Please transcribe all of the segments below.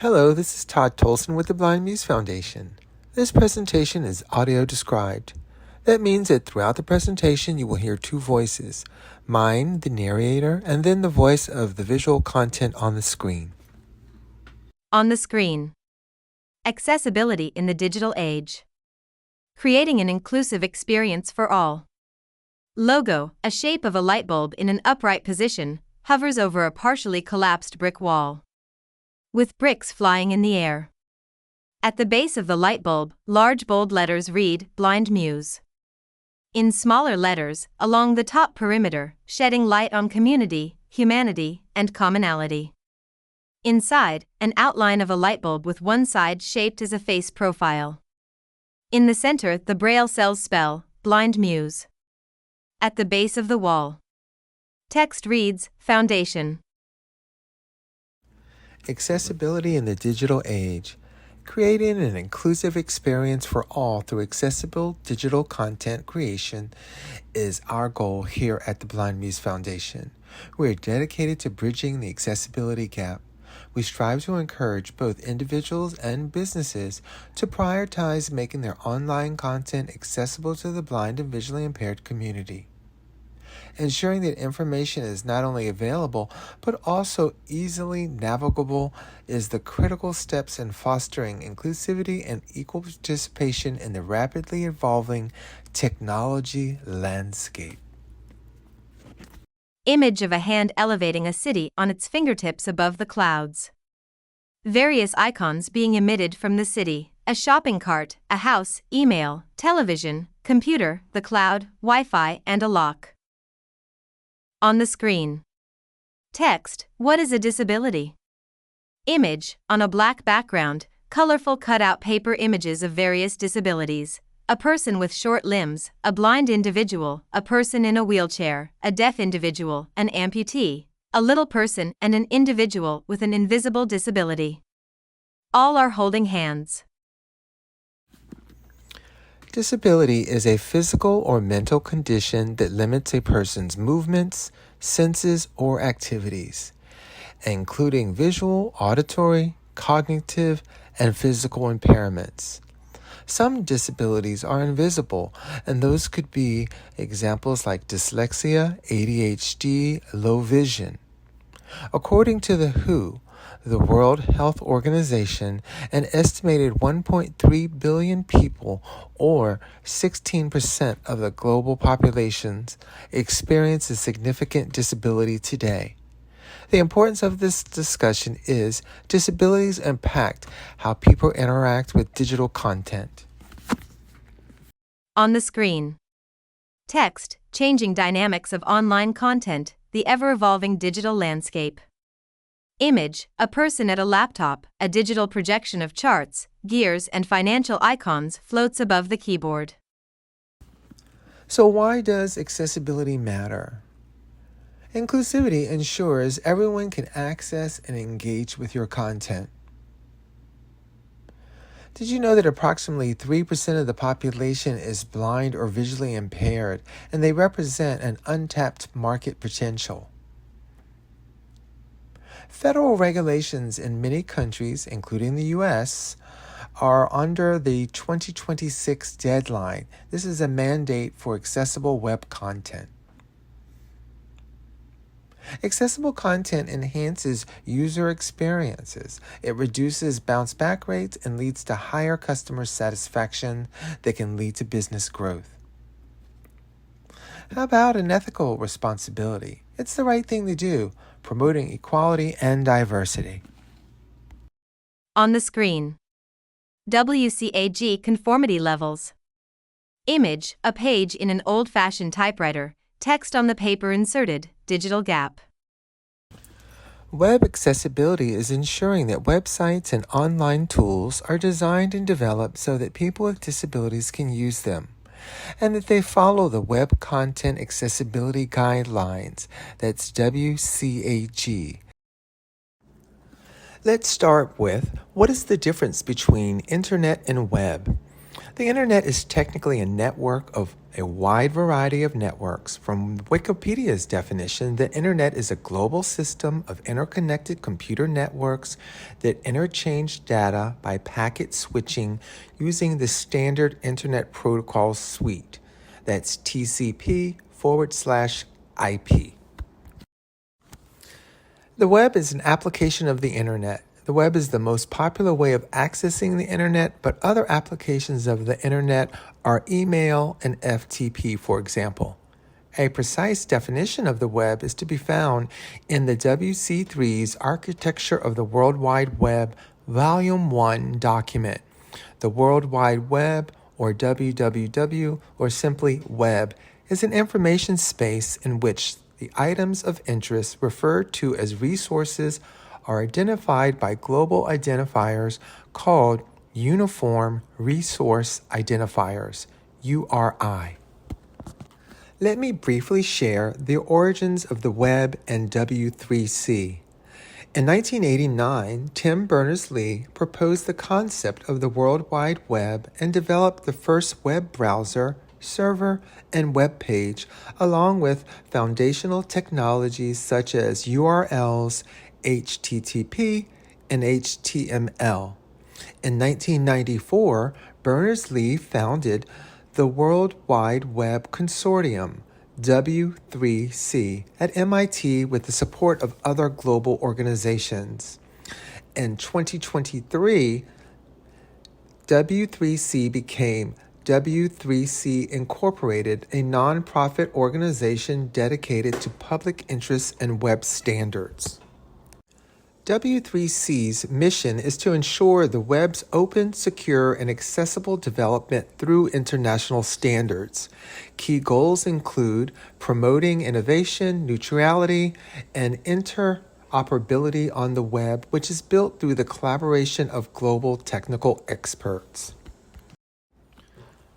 Hello, this is Todd Tolson with the Blind Muse Foundation. This presentation is audio described. That means that throughout the presentation you will hear two voices, mine, the narrator, and then the voice of the visual content on the screen. On the screen. Accessibility in the digital age. Creating an inclusive experience for all. Logo, a shape of a light bulb in an upright position, hovers over a partially collapsed brick wall, with bricks flying in the air. At the base of the light bulb, large bold letters read, Blind Muse. In smaller letters, along the top perimeter, shedding light on community, humanity, and commonality. Inside, an outline of a light bulb with one side shaped as a face profile. In the center, the Braille cells spell, Blind Muse. At the base of the wall, text reads, Foundation. Accessibility in the digital age. Creating an inclusive experience for all through accessible digital content creation is our goal here at the Blind Muse Foundation. We are dedicated to bridging the accessibility gap. We strive to encourage both individuals and businesses to prioritize making their online content accessible to the blind and visually impaired community. Ensuring that information is not only available, but also easily navigable is the critical steps in fostering inclusivity and equal participation in the rapidly evolving technology landscape. Image of a hand elevating a city on its fingertips above the clouds. Various icons being emitted from the city, a shopping cart, a house, email, television, computer, the cloud, Wi-Fi, and a lock. On the screen. Text, what is a disability? Image, on a black background, colorful cutout paper images of various disabilities. A person with short limbs, a blind individual, a person in a wheelchair, a deaf individual, an amputee, a little person, and an individual with an invisible disability. All are holding hands. Disability is a physical or mental condition that limits a person's movements, senses, or activities, including visual, auditory, cognitive, and physical impairments. Some disabilities are invisible, and those could be examples like dyslexia, ADHD, low vision. According to the WHO, the World Health Organization, an estimated 1.3 billion people, or 16% of the global populations, experience a significant disability today. The importance of this discussion is disabilities impact how people interact with digital content. On the screen. Text, changing dynamics of online content, the ever-evolving digital landscape. Image, a person at a laptop, a digital projection of charts, gears, and financial icons floats above the keyboard. So why does accessibility matter? Inclusivity ensures everyone can access and engage with your content. Did you know that approximately 3% of the population is blind or visually impaired, and they represent an untapped market potential? Federal regulations in many countries, including the U.S., are under the 2026 deadline. This is a mandate for accessible web content. Accessible content enhances user experiences. It reduces bounce back rates and leads to higher customer satisfaction that can lead to business growth. How about an ethical responsibility? It's the right thing to do, promoting equality and diversity. On the screen. WCAG conformity levels. Image, a page in an old-fashioned typewriter, text on the paper inserted, digital gap. Web accessibility is ensuring that websites and online tools are designed and developed so that people with disabilities can use them, and that they follow the Web Content Accessibility Guidelines. That's WCAG. Let's start with, what is the difference between internet and web? The internet is technically a network of a wide variety of networks. From Wikipedia's definition, the internet is a global system of interconnected computer networks that interchange data by packet switching using the standard Internet Protocol Suite. That's TCP/IP. The web is an application of the internet. The web is the most popular way of accessing the internet, but other applications of the internet are email and FTP, for example. A precise definition of the web is to be found in the WC3's Architecture of the World Wide Web, Volume 1 document. The World Wide Web, or WWW, or simply web, is an information space in which the items of interest referred to as resources are identified by global identifiers called Uniform Resource Identifiers, URI. Let me briefly share the origins of the web and W3C. In 1989, Tim Berners-Lee proposed the concept of the World Wide Web and developed the first web browser, server, and web page, along with foundational technologies such as URLs, HTTP, and HTML. In 1994, Berners-Lee founded the World Wide Web Consortium, W3C, at MIT with the support of other global organizations. In 2023, W3C became W3C Incorporated, a nonprofit organization dedicated to public interest and web standards. W3C's mission is to ensure the web's open, secure, and accessible development through international standards. Key goals include promoting innovation, neutrality, and interoperability on the web, which is built through the collaboration of global technical experts.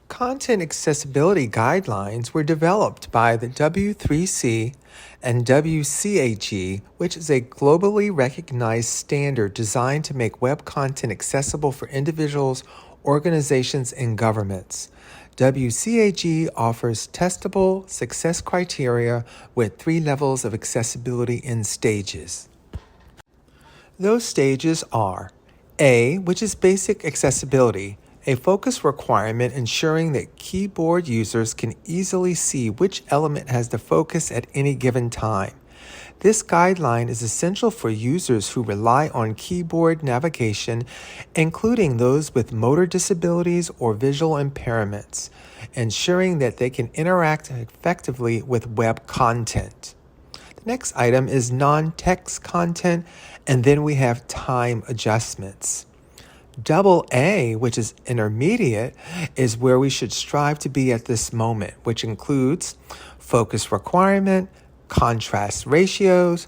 Content accessibility guidelines were developed by the W3C and WCAG, which is a globally recognized standard designed to make web content accessible for individuals, organizations, and governments. WCAG offers testable success criteria with 3 levels of accessibility in stages. Those stages are A, which is basic accessibility, a focus requirement ensuring that keyboard users can easily see which element has the focus at any given time. This guideline is essential for users who rely on keyboard navigation, including those with motor disabilities or visual impairments, ensuring that they can interact effectively with web content. The next item is non-text content, and then we have time adjustments. Double A, which is intermediate, is where we should strive to be at this moment, which includes focus requirement, contrast ratios,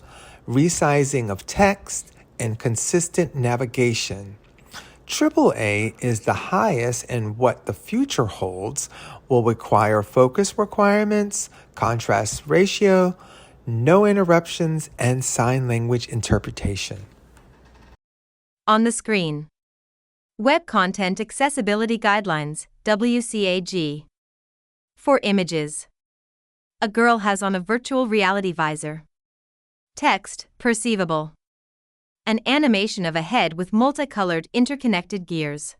resizing of text, and consistent navigation. Triple A is the highest, and what the future holds will require focus requirements, contrast ratio, no interruptions, and sign language interpretation. On the screen. Web Content Accessibility Guidelines, WCAG. For images. A girl has on a virtual reality visor. Text, perceivable. An animation of a head with multicolored interconnected gears.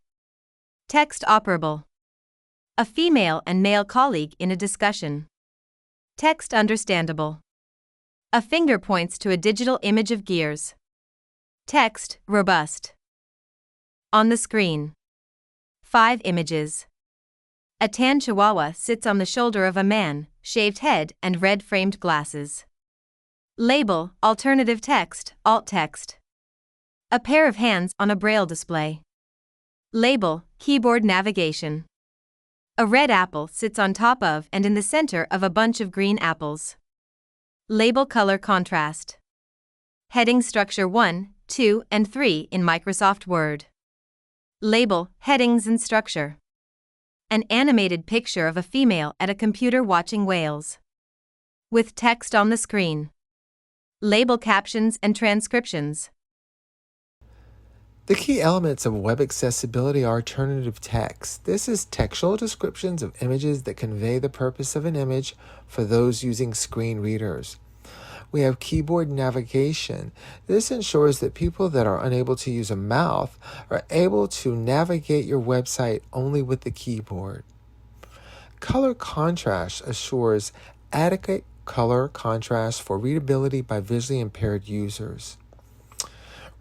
Text operable. A female and male colleague in a discussion. Text understandable. A finger points to a digital image of gears. Text, robust. On the screen. 5 images. A tan chihuahua sits on the shoulder of a man, shaved head and red-framed glasses. Label, alternative text, alt text. A pair of hands on a braille display. Label, keyboard navigation. A red apple sits on top of and in the center of a bunch of green apples. Label color contrast. Heading structure 1, 2, and 3 in Microsoft Word. Label, headings and structure. An animated picture of a female at a computer watching whales. With text on the screen. Label captions and transcriptions. The key elements of web accessibility are alternative text. This is textual descriptions of images that convey the purpose of an image for those using screen readers. We have keyboard navigation. This ensures that people that are unable to use a mouse are able to navigate your website only with the keyboard. Color contrast assures adequate color contrast for readability by visually impaired users.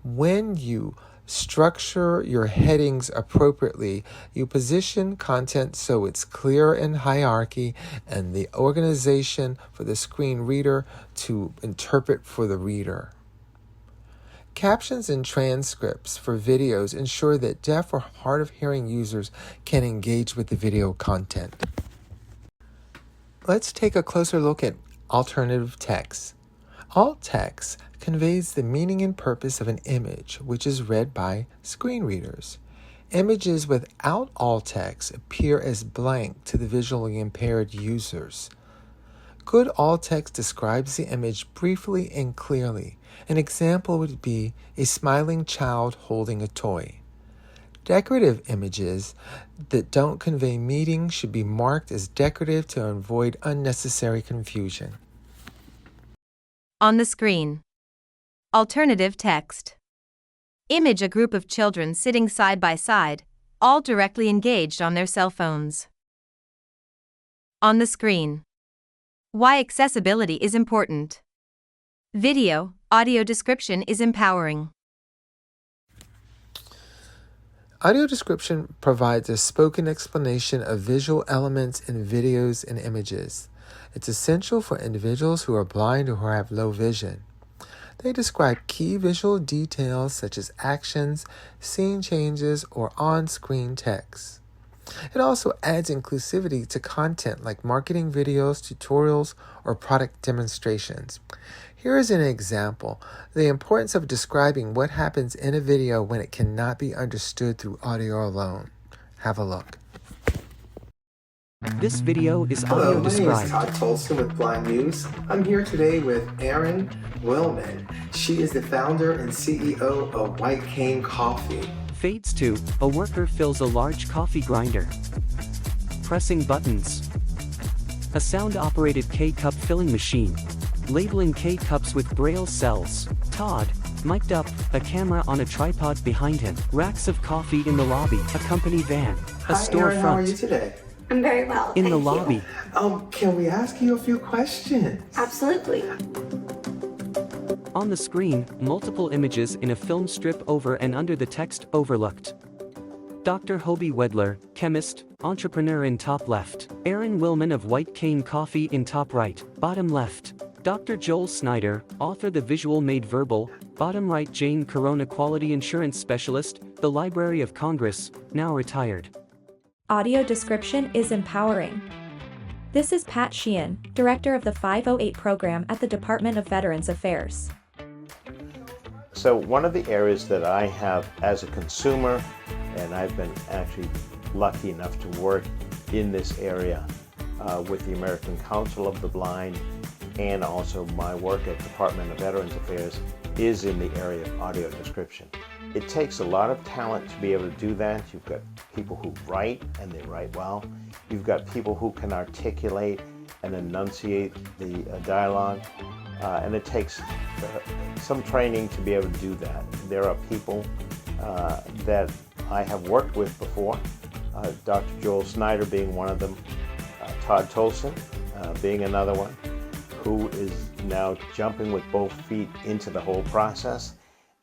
When you structure your headings appropriately, you position content so it's clear in hierarchy and the organization for the screen reader to interpret for the reader. Captions and transcripts for videos ensure that deaf or hard of hearing users can engage with the video content. Let's take a closer look at alternative text. Alt text conveys the meaning and purpose of an image, which is read by screen readers. Images without alt text appear as blank to the visually impaired users. Good alt text describes the image briefly and clearly. An example would be a smiling child holding a toy. Decorative images that don't convey meaning should be marked as decorative to avoid unnecessary confusion. On the screen. Alternative text. Image a group of children sitting side by side, all directly engaged on their cell phones. On the screen. Why accessibility is important. Video, audio description is empowering. Audio description provides a spoken explanation of visual elements in videos and images. It's essential for individuals who are blind or who have low vision. They describe key visual details such as actions, scene changes, or on-screen text. It also adds inclusivity to content like marketing videos, tutorials, or product demonstrations. Here is an example: the importance of describing what happens in a video when it cannot be understood through audio alone. Have a look. This video is Hello, audio my name is described. Todd Tolson with Blind News. I'm here today with Erin Willman. She is the founder and CEO of White Cane Coffee. Fades to, a worker fills a large coffee grinder. Pressing buttons. A sound-operated K-cup filling machine. Labeling K-cups with braille cells. Todd, mic'd up, a camera on a tripod behind him. Racks of coffee in the lobby. A company van. A Hi, Erin, how are you storefront. today? I'm very well. In the thank you. lobby. Can we ask you a few questions? Absolutely. On the screen, multiple images in a film strip over and under the text overlooked. Dr. Hobie Wedler, chemist, entrepreneur in top left. Erin Willman of White Cane Coffee in top right, bottom left. Dr. Joel Snyder, author The Visual Made Verbal, bottom right. Jane Corona, quality insurance specialist, the Library of Congress, now retired. Audio description is empowering. This is Pat Sheehan, Director of the 508 program at the Department of Veterans Affairs. So one of the areas that I have as a consumer, and I've been actually lucky enough to work in this area with the American Council of the Blind, and also my work at Department of Veterans Affairs, is in the area of audio description. It takes a lot of talent to be able to do that. You've got people who write, and they write well. You've got people who can articulate and enunciate the dialogue, and it takes some training to be able to do that. There are people that I have worked with before, Dr. Joel Snyder being one of them, Todd Tolson being another one, who is now jumping with both feet into the whole process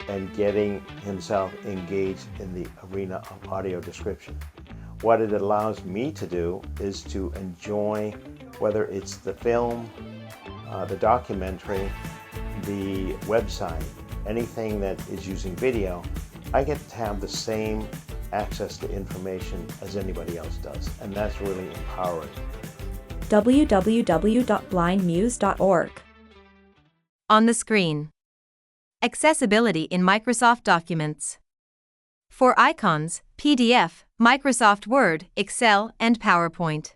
and getting himself engaged in the arena of audio description. What it allows me to do is to enjoy, whether it's the film, the documentary, the website, anything that is using video, I get to have the same access to information as anybody else does, and that's really empowering. www.blindmuse.org. On the screen. Accessibility in Microsoft Documents. For icons, PDF, Microsoft Word, Excel, and PowerPoint.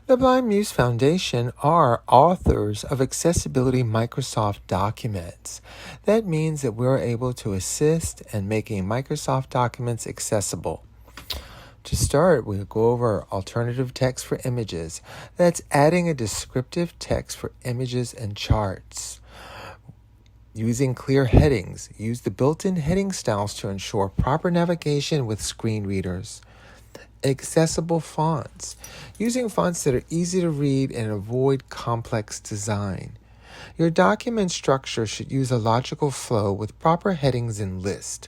The Blind Muse Foundation are authors of Accessibility Microsoft documents. That means that we're able to assist in making Microsoft documents accessible. To start, we'll go over alternative text for images. That's adding a descriptive text for images and charts. Using clear headings. Use the built-in heading styles to ensure proper navigation with screen readers. Accessible fonts. Using fonts that are easy to read and avoid complex design. Your document structure should use a logical flow with proper headings and lists.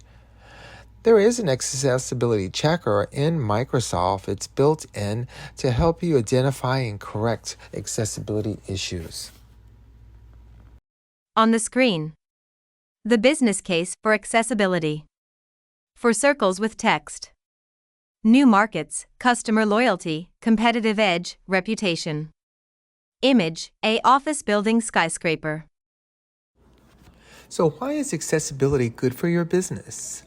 There is an accessibility checker in Microsoft. It's built in to help you identify and correct accessibility issues. On the screen. The business case for accessibility. For circles with text. New markets, customer loyalty, competitive edge, reputation. Image, a office building skyscraper. So why is accessibility good for your business?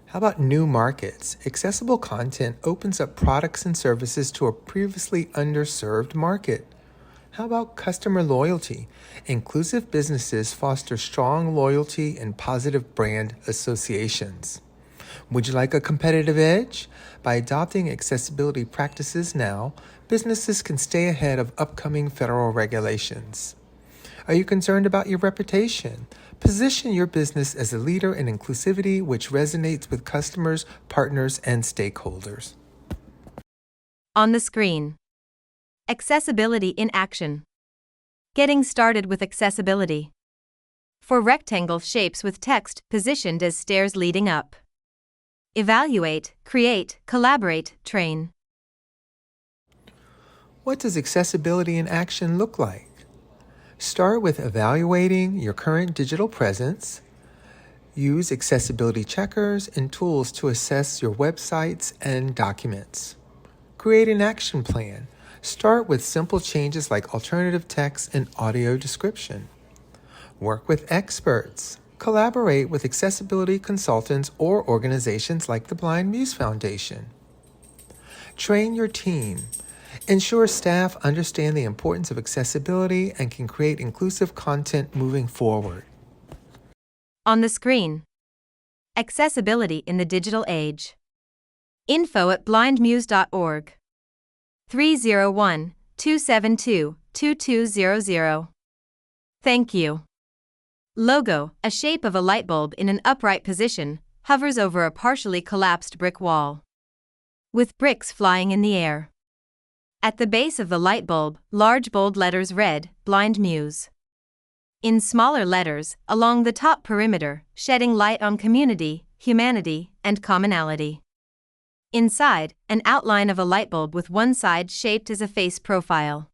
How about new markets? Accessible content opens up products and services to a previously underserved market. How about customer loyalty? Inclusive businesses foster strong loyalty and positive brand associations. Would you like a competitive edge? By adopting accessibility practices now, businesses can stay ahead of upcoming federal regulations. Are you concerned about your reputation? Position your business as a leader in inclusivity which resonates with customers, partners, and stakeholders. On the screen. Accessibility in action. Getting started with accessibility. For rectangle shapes with text positioned as stairs leading up. Evaluate, create, collaborate, train. What does accessibility in action look like? Start with evaluating your current digital presence. Use accessibility checkers and tools to assess your websites and documents. Create an action plan. Start with simple changes like alternative text and audio description. Work with experts. Collaborate with accessibility consultants or organizations like the Blind Muse Foundation. Train your team. Ensure staff understand the importance of accessibility and can create inclusive content moving forward. On the screen. Accessibility in the digital age. info@blindmuse.org. 301-272-2200. Thank you. Logo, a shape of a light bulb in an upright position, hovers over a partially collapsed brick wall. With bricks flying in the air. At the base of the light bulb, large bold letters read, Blind Muse. In smaller letters, along the top perimeter, shedding light on community, humanity, and commonality. Inside, an outline of a light bulb with one side shaped as a face profile.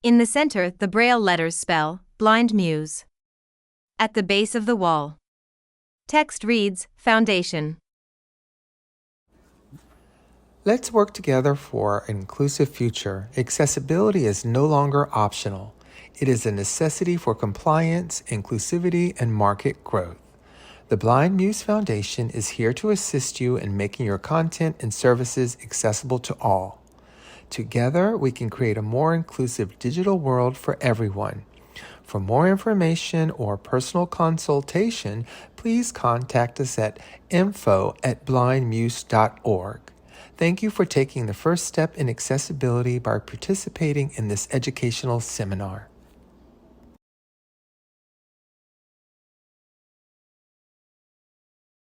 In the center, the Braille letters spell, Blind Muse. At the base of the wall. Text reads, Foundation. Let's work together for an inclusive future. Accessibility is no longer optional. It is a necessity for compliance, inclusivity, and market growth. The Blind Muse Foundation is here to assist you in making your content and services accessible to all. Together, we can create a more inclusive digital world for everyone. For more information or personal consultation, please contact us at info@blindmuse.org. Thank you for taking the first step in accessibility by participating in this educational seminar.